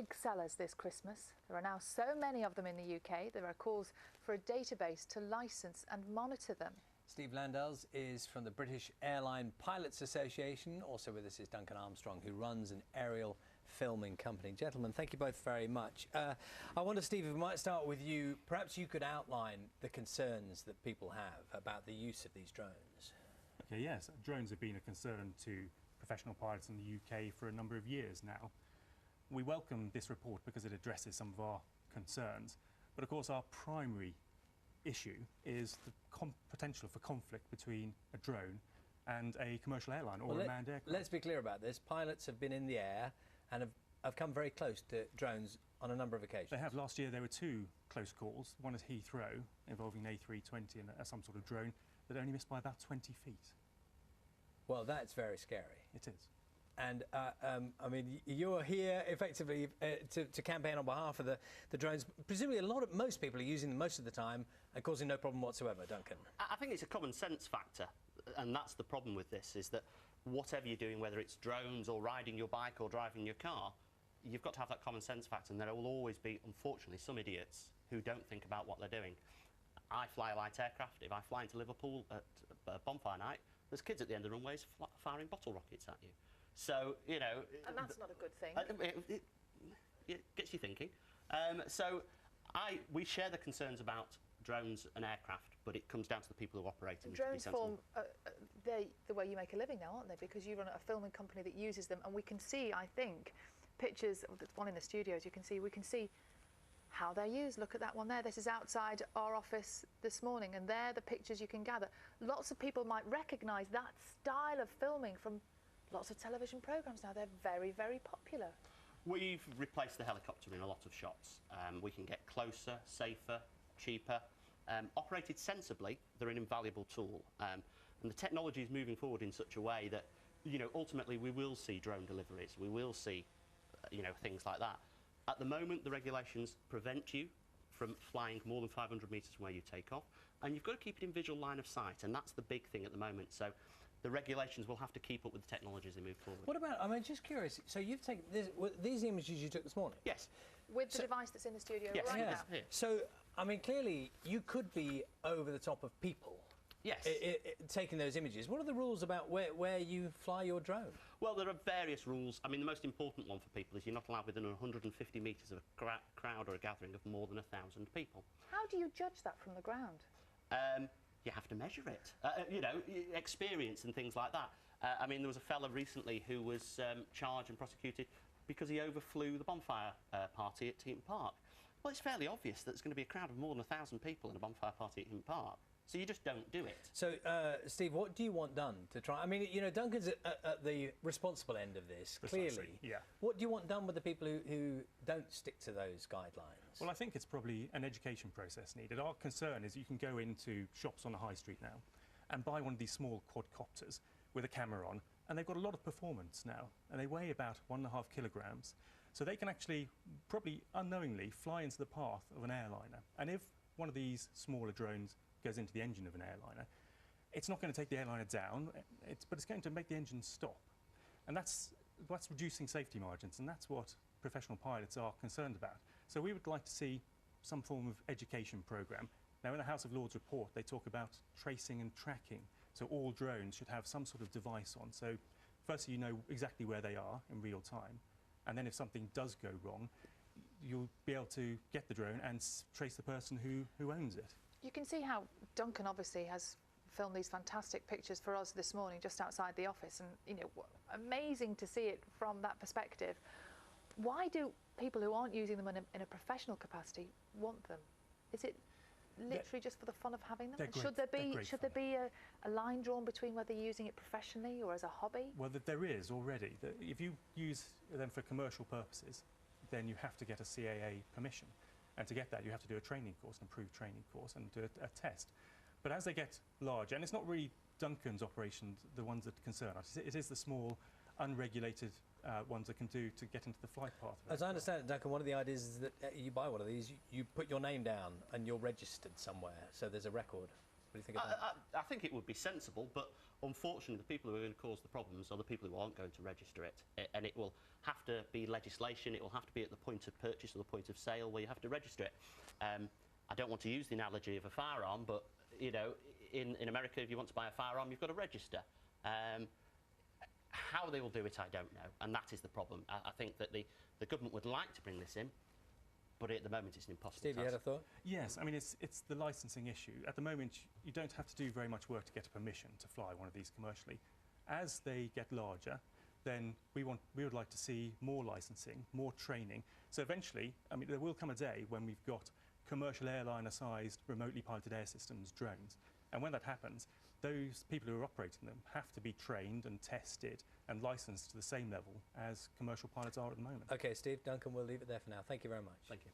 big sellers this Christmas. There are now so many of them in the UK, there are calls for a database to licence and monitor them. Steve Landells is from the British Airline Pilots Association. Also with us is Duncan Armstrong, who runs an aerial filming company. Gentlemen, thank you both very much. I wonder, Steve, if we might start with you. Perhaps you could outline the concerns that people have about the use of these drones. Okay, yes, drones have been a concern to professional pilots in the UK for a number of years now. We welcome this report because it addresses some of our concerns, but of course our primary issue is the potential for conflict between a drone and a commercial airline or a manned aircraft. Let's be clear about this. Pilots have been in the air and have come very close to drones on a number of occasions. They have. Last year there were two close calls, one at Heathrow involving an A320 and some sort of drone that only missed by about 20 feet. Well, that's very scary. It is. And, I mean, you're here effectively to campaign on behalf of the drones. Presumably most people are using them most of the time and causing no problem whatsoever, Duncan. I think it's a common sense factor, and that's the problem with this, is that whatever you're doing, whether it's drones or riding your bike or driving your car, you've got to have that common sense factor, and there will always be, unfortunately, some idiots who don't think about what they're doing. I fly a light aircraft. If I fly into Liverpool at bonfire night, there's kids at the end of the runways firing bottle rockets at you. So, you know... And that's not a good thing. It gets you thinking. We share the concerns about drones and aircraft, but it comes down to the people who operate them. Drones form the way you make a living now, aren't they? Because you run a filming company that uses them, and we can see, I think, pictures. There's one in the studios. We can see how they're used. Look at that one there. This is outside our office this morning, and they're the pictures you can gather. Lots of people might recognise that style of filming from lots of television programmes now. They're very, very popular. We've replaced the helicopter in a lot of shots. We can get closer, safer, cheaper. Operated sensibly, they're an invaluable tool. And the technology is moving forward in such a way that, you know, ultimately we will see drone deliveries. We will see, you know, things like that. At the moment, the regulations prevent you from flying more than 500 metres from where you take off, and you've got to keep it in visual line of sight, and that's the big thing at the moment. So the regulations will have to keep up with the technology as they move forward. What about, I mean, just curious, so you've taken these images you took this morning? Yes. With the device that's in the studio right now? Yes. So, I mean, clearly you could be over the top of people. Yes. Taking those images. What are the rules about where you fly your drone? Well, there are various rules. I mean, the most important one for people is you're not allowed within 150 metres of a crowd or a gathering of more than 1,000 people. How do you judge that from the ground? You have to measure it. You know, experience and things like that. I mean, there was a fella recently who was charged and prosecuted because he overflew the bonfire party at Teeton Park. Well, it's fairly obvious that there's going to be a crowd of more than 1,000 people in a bonfire party at Teeton Park. So you just don't do it. So, Steve, what do you want done to try? I mean, you know, Duncan's at the responsible end of this, clearly. Yeah. What do you want done with the people who don't stick to those guidelines? Well, I think it's probably an education process needed. Our concern is you can go into shops on the high street now and buy one of these small quadcopters with a camera on, and they've got a lot of performance now, and they weigh about 1.5 kilograms. So they can actually, probably unknowingly, fly into the path of an airliner. And if one of these smaller drones goes into the engine of an airliner, it's not going to take the airliner down, but it's going to make the engine stop. And that's reducing safety margins, and that's what professional pilots are concerned about. So we would like to see some form of education programme. Now, in the House of Lords report, they talk about tracing and tracking. So all drones should have some sort of device on. So firstly, you know exactly where they are in real time. And then if something does go wrong, you'll be able to get the drone and trace the person who owns it. You can see how Duncan obviously has filmed these fantastic pictures for us this morning just outside the office, and, you know, amazing to see it from that perspective. Why do people who aren't using them in a professional capacity want them? Is it literally just for the fun of having them? And should there be a line drawn between whether you're using it professionally or as a hobby? Well, there is already. If you use them for commercial purposes, then you have to get a CAA permission. And to get that, you have to do a training course, an approved training course, and do a test. But as they get larger, and it's not really Duncan's operations, the ones that concern us, it is the small, unregulated ones that can do to get into the flight path. As I understand it, Duncan, one of the ideas is that you buy one of these, you put your name down and you're registered somewhere, so there's a record. What do you think of that? I think it would be sensible, but unfortunately the people who are going to cause the problems are the people who aren't going to register it. And it will have to be legislation, it will have to be at the point of purchase or the point of sale where you have to register it. I don't want to use the analogy of a firearm, but you know, in America, if you want to buy a firearm, you've got to register. How they will do it, I don't know, and that is the problem. I think that the government would like to bring this in, but at the moment it's an impossible Steve, you task. had a thought? Yes, I mean, it's the licensing issue. At the moment, you don't have to do very much work to get a permission to fly one of these commercially. As they get larger, then we would like to see more licensing, more training. So eventually, I mean, there will come a day when we've got commercial airliner-sized, remotely piloted air systems, drones. And when that happens, those people who are operating them have to be trained and tested and licensed to the same level as commercial pilots are at the moment. OK, Steve, Duncan, we'll leave it there for now. Thank you very much. Thank you.